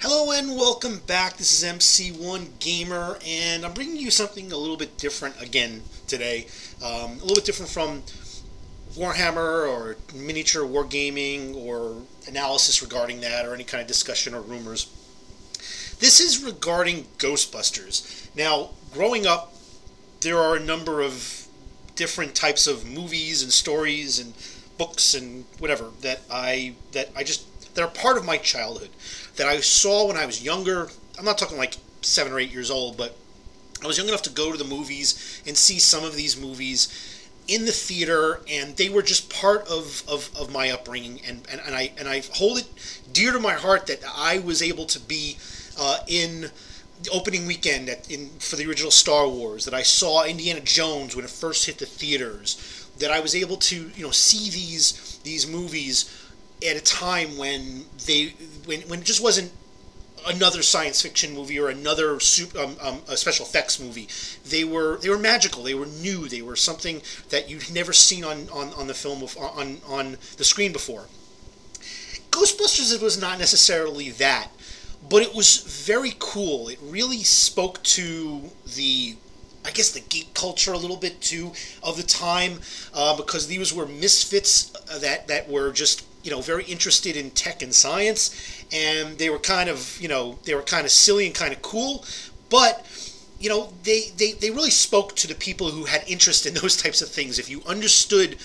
Hello and welcome back. This is MC1 Gamer, and I'm bringing you something a little bit different again today. A little bit different from Warhammer or miniature wargaming or analysis regarding that or any kind of discussion or rumors. This is regarding Ghostbusters. Now, growing up, there are a number of different types of movies and stories and books and whatever that are part of my childhood that I saw when I was younger. I'm not talking like 7 or 8 years old, but I was young enough to go to the movies and see some of these movies in the theater, and they were just part of my upbringing, and I hold it dear to my heart that I was able to be in the opening weekend for the original Star Wars, that I saw Indiana Jones when it first hit the theaters, that I was able to see these movies at a time when it just wasn't another science fiction movie or another a special effects movie. They were magical. They were new. They were something that you'd never seen on the film on the screen before. Ghostbusters was not necessarily that, but it was very cool. It really spoke to the geek culture a little bit too of the time, because these were misfits that were just very interested in tech and science, and they were kind of silly and kind of cool, but they really spoke to the people who had interest in those types of things. If you understood,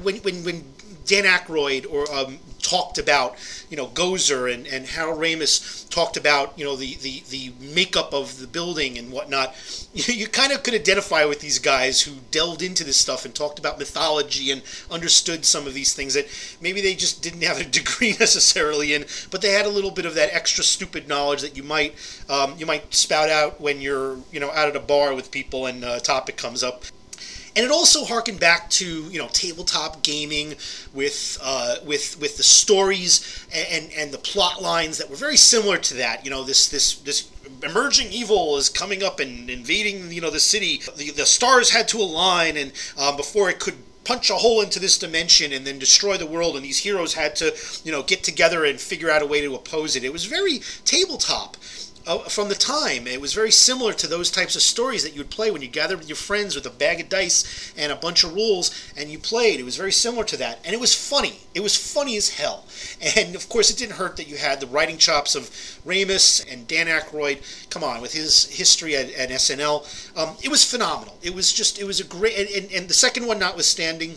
when Dan Aykroyd talked about Gozer, and Harold Ramis talked about the makeup of the building and whatnot, you kind of could identify with these guys who delved into this stuff and talked about mythology and understood some of these things that maybe they just didn't have a degree necessarily in, but they had a little bit of that extra stupid knowledge that you might spout out when you're out at a bar with people and a topic comes up. And it also harkened back to tabletop gaming with the stories and the plot lines that were very similar to that. This emerging evil is coming up and invading the city. The stars had to align, and before it could punch a hole into this dimension and then destroy the world, and these heroes had to get together and figure out a way to oppose it. It was very tabletop. From the time, it was very similar to those types of stories that you would play when you gathered with your friends with a bag of dice and a bunch of rules and you played. It was very similar to that, and it was funny. It was funny as hell. And of course, it didn't hurt that you had the writing chops of Ramis and Dan Aykroyd. Come on, with his history at SNL, it was phenomenal. It was a great, and the second one notwithstanding,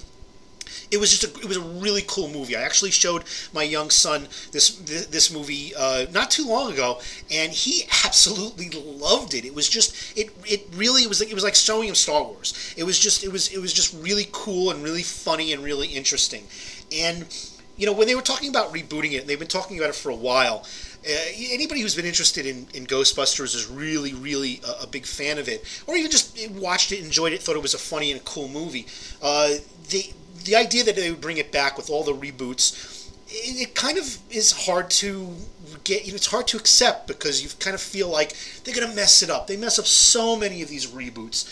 it was a really cool movie. I actually showed my young son this movie not too long ago, and he absolutely loved it. It was like showing him Star Wars. It was just really cool and really funny and really interesting. And when they were talking about rebooting it, and they've been talking about it for a while. Anybody who's been interested in Ghostbusters is really, really a big fan of it, or even just watched it, enjoyed it, thought it was a funny and a cool movie. The idea that they would bring it back with all the reboots, it kind of is hard to get. It's hard to accept, because you kind of feel like they're going to mess it up. They mess up so many of these reboots,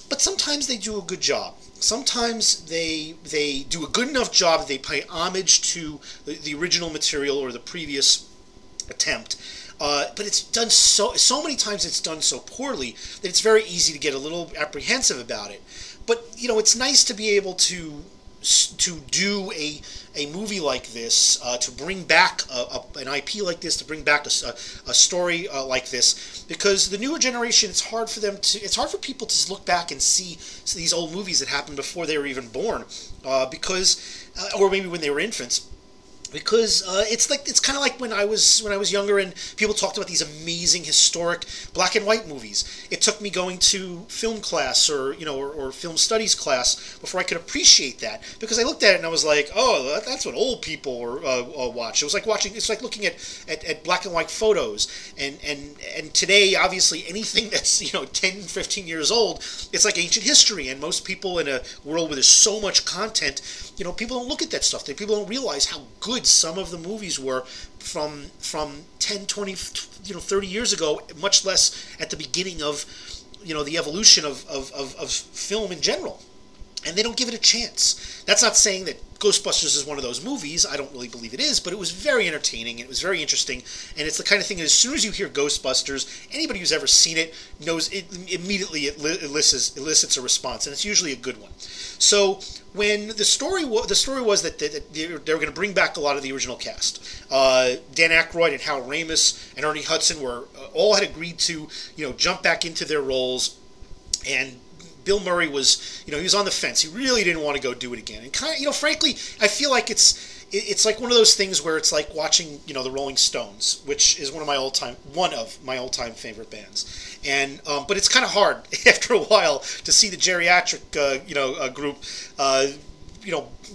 but sometimes they do a good job. Sometimes they do a good enough job that they pay homage to the original material or the previous attempt. But it's done so many times. It's done so poorly that it's very easy to get a little apprehensive about it. But it's nice to be able to do a movie like this, to bring back an IP like this, to bring back a story like this, because the newer generation, it's hard for people to look back and see these old movies that happened before they were even born, or maybe when they were infants. Because it's kind of like when I was younger and people talked about these amazing historic black and white movies. It took me going to film class or film studies class before I could appreciate that, because I looked at it and I was like, oh, that's what old people watch. It's like looking at black and white photos, and today obviously anything that's 10, 15 years old, it's like ancient history. And most people in a world where there's so much content, people don't look at that stuff. People don't realize how good some of the movies were from 10, 20, 30 years ago, much less at the beginning of the evolution of film in general. And they don't give it a chance. That's not saying that Ghostbusters is one of those movies. I don't really believe it is, but it was very entertaining. It was very interesting, and it's the kind of thing that as soon as you hear Ghostbusters, anybody who's ever seen it knows it immediately. It elicits a response, and it's usually a good one. So when the story was that they were going to bring back a lot of the original cast. Dan Aykroyd and Hal Ramis and Ernie Hudson were all had agreed to jump back into their roles, and Bill Murray was, he was on the fence. He really didn't want to go do it again. And kind of, frankly, I feel like it's like one of those things where it's like watching, the Rolling Stones, which is one of my all-time favorite bands. And but it's kind of hard after a while to see the geriatric, group,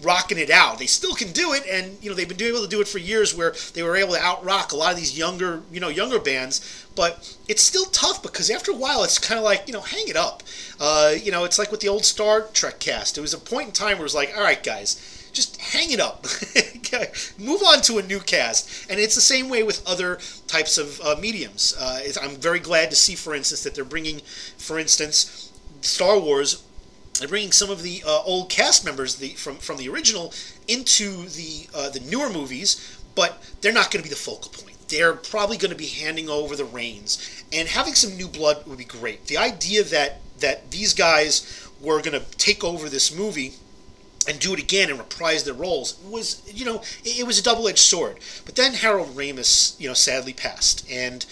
rocking it out. They still can do it, and they've been able to do it for years, where they were able to out-rock a lot of these younger bands. But it's still tough because after a while, it's kind of like hang it up. It's like with the old Star Trek cast. It was a point in time where it was like, all right, guys, just hang it up. Move on to a new cast. And it's the same way with other types of mediums. I'm very glad to see, for instance, that they're bringing, for instance, Star Wars. They're bringing some of the old cast members from the original into the newer movies, but they're not going to be the focal point. They're probably going to be handing over the reins, and having some new blood would be great. The idea that these guys were going to take over this movie and do it again and reprise their roles was, it was a double-edged sword. But then Harold Ramis, sadly passed, and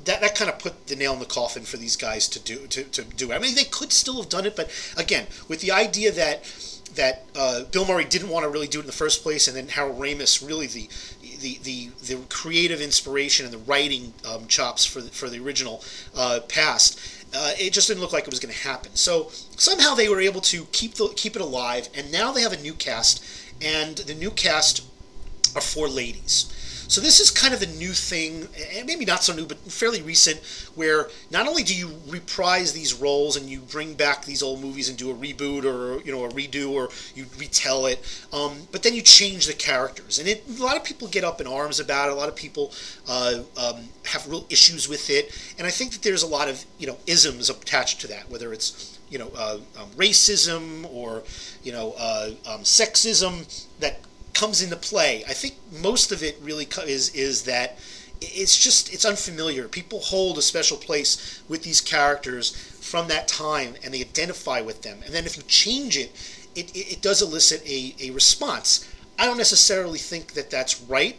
that kind of put the nail in the coffin for these guys to do it. I mean, they could still have done it, but again, with the idea that Bill Murray didn't want to really do it in the first place, and then Harold Ramis really the creative inspiration and the writing chops for the original passed. It just didn't look like it was going to happen. So somehow they were able to keep it alive, and now they have a new cast, and the new cast are 4 ladies. So this is kind of the new thing, and maybe not so new, but fairly recent, where not only do you reprise these roles and you bring back these old movies and do a reboot or a redo, or you retell it, but then you change the characters. And a lot of people get up in arms about it. A lot of people have real issues with it, and I think that there's a lot of isms attached to that, whether it's racism or sexism that comes into play. I think most of it really is that it's unfamiliar. People hold a special place with these characters from that time, and they identify with them. And then if you change it, it does elicit a response. I don't necessarily think that that's right.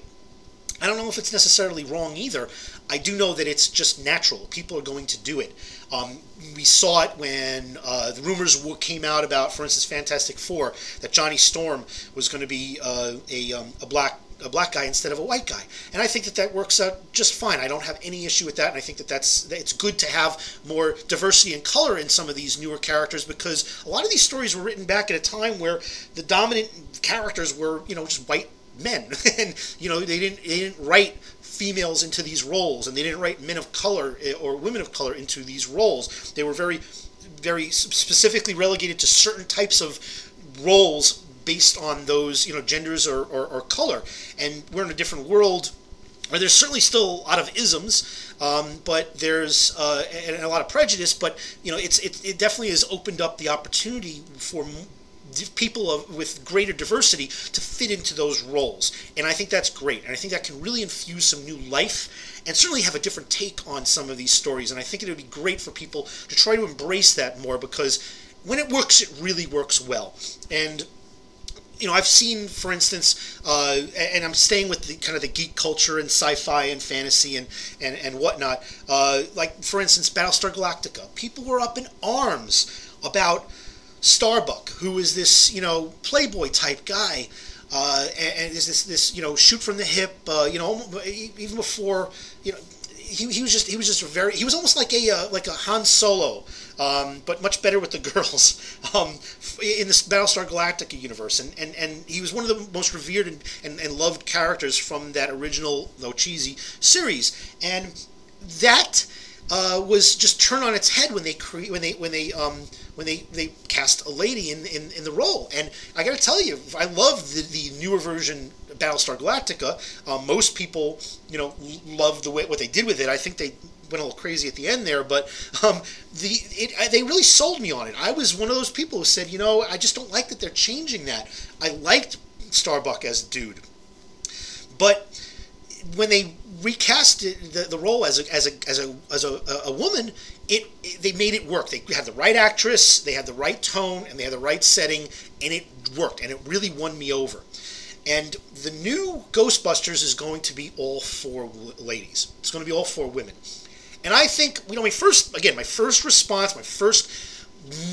I don't know if it's necessarily wrong either. I do know that it's just natural. People are going to do it. We saw it when the rumors came out about, for instance, Fantastic Four, that Johnny Storm was going to be a black guy instead of a white guy, and I think that works out just fine. I don't have any issue with that, and I think that it's good to have more diversity and color in some of these newer characters, because a lot of these stories were written back at a time where the dominant characters were just white men, and they didn't write females into these roles, and they didn't write men of color or women of color into these roles. They were very, very specifically relegated to certain types of roles based on those genders or color. And we're in a different world where there's certainly still a lot of isms, but there's and a lot of prejudice. But it definitely has opened up the opportunity for people with greater diversity to fit into those roles, and I think that's great, and I think that can really infuse some new life and certainly have a different take on some of these stories. And I think it would be great for people to try to embrace that more, because when it works, it really works well. And I've seen, for instance, and I'm staying with the kind of the geek culture and sci-fi and fantasy and whatnot, like, for instance, Battlestar Galactica. People were up in arms about Starbuck, who is this playboy type guy, and is this shoot from the hip, even before he was almost like a Han Solo, but much better with the girls in this Battlestar Galactica universe, and he was one of the most revered and loved characters from that original, though cheesy, series. And that was just turned on its head when they cast a lady in the role. And I got to tell you, I love the newer version Battlestar Galactica. Most people, love what they did with it. I think they went a little crazy at the end there, but they really sold me on it. I was one of those people who said, I just don't like that they're changing that. I liked Starbuck as a dude, but when they recast the role as a woman, they made it work. They had the right actress, they had the right tone, and they had the right setting, and it worked, and it really won me over. And the new Ghostbusters is going to be all for ladies. It's going to be all for women. And I think, my first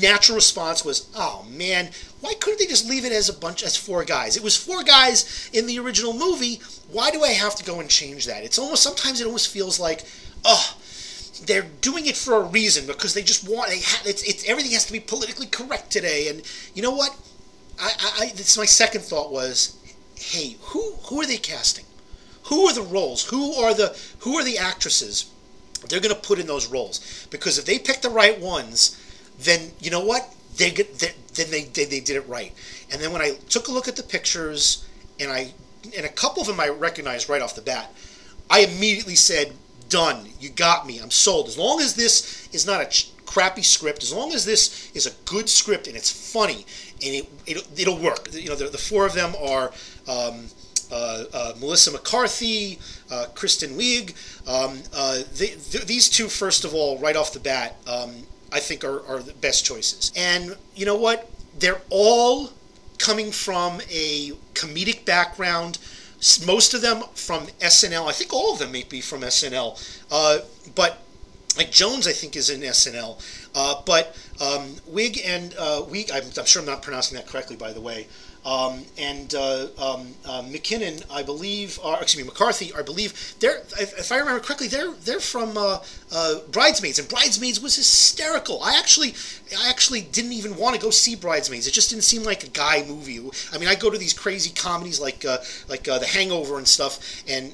natural response was, oh man, why couldn't they just leave it as four guys? It was four guys in the original movie. Why do I have to go and change that? Sometimes it almost feels like, they're doing it for a reason, because they just want, everything has to be politically correct today. And you know what? This my second thought was, hey, who are they casting? Who are the roles? Who are the actresses they're going to put in those roles? Because if they pick the right ones, then you know what? They did it right. And then when I took a look at the pictures, and a couple of them I recognized right off the bat, I immediately said, done. You got me. I'm sold. As long as this is not a crappy script, as long as this is a good script and it's funny, and it'll work. The four of them are Melissa McCarthy, Kristen Wiig. These two, first of all, right off the bat, I think are the best choices. And you know what? They're all coming from a comedic background. Most of them from SNL. I think all of them may be from SNL. But like Jones, I think, is in SNL. But Wiig and Wiig, I'm sure I'm not pronouncing that correctly, by the way. McKinnon, I believe, McCarthy, I believe, if I remember correctly, they're from Bridesmaids, and Bridesmaids was hysterical. I actually didn't even want to go see Bridesmaids. It just didn't seem like a guy movie. I mean, I go to these crazy comedies like The Hangover and stuff, and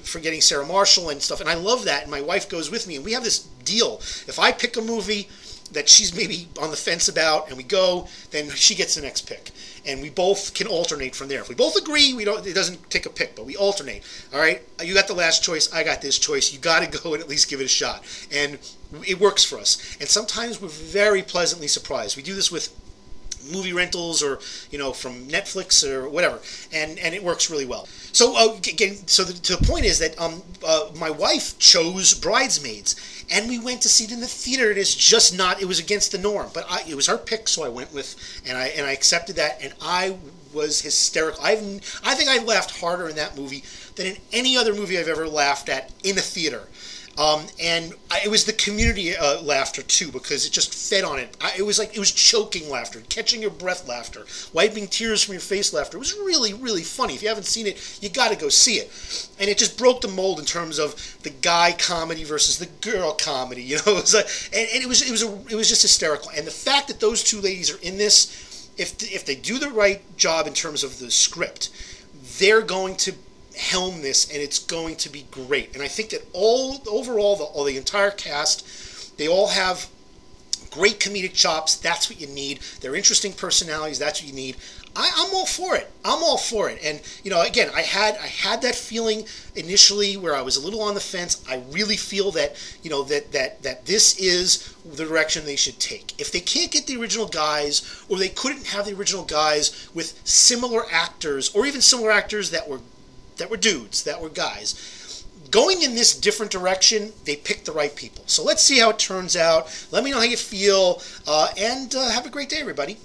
Forgetting Sarah Marshall and stuff, and I love that. And my wife goes with me, and we have this deal: if I pick a movie that she's maybe on the fence about, and we go, then she gets the next pick, and we both can alternate from there. If we both agree, it doesn't take a pick, but we alternate. All right, you got the last choice, I got this choice. You got to go and at least give it a shot, and it works for us. And sometimes we're very pleasantly surprised. We do this with movie rentals, or from Netflix or whatever, and it works really well. So again, the point is that my wife chose Bridesmaids, and we went to see it in the theater. It is just not. It was against the norm, but it was her pick, so I went with, and I accepted that, and I was hysterical. I think I laughed harder in that movie than in any other movie I've ever laughed at in a theater. It was the community laughter too, because it just fed on it. It was choking laughter, catching your breath laughter, wiping tears from your face laughter. It was really, really funny. If you haven't seen it, you got to go see it. And it just broke the mold in terms of the guy comedy versus the girl comedy. It was it was just hysterical. And the fact that those two ladies are in this, if they do the right job in terms of the script, they're going to helm this, and it's going to be great. And I think that overall the entire cast, they all have great comedic chops. That's what you need. They're interesting personalities. That's what you need. I'm all for it. I'm all for it. And again, I had that feeling initially where I was a little on the fence. I really feel that that this is the direction they should take. If they can't get the original guys, or they couldn't have the original guys with similar actors, or even similar actors that were dudes, that were guys, going in this different direction, they picked the right people. So let's see how it turns out. Let me know how you feel, and have a great day, everybody.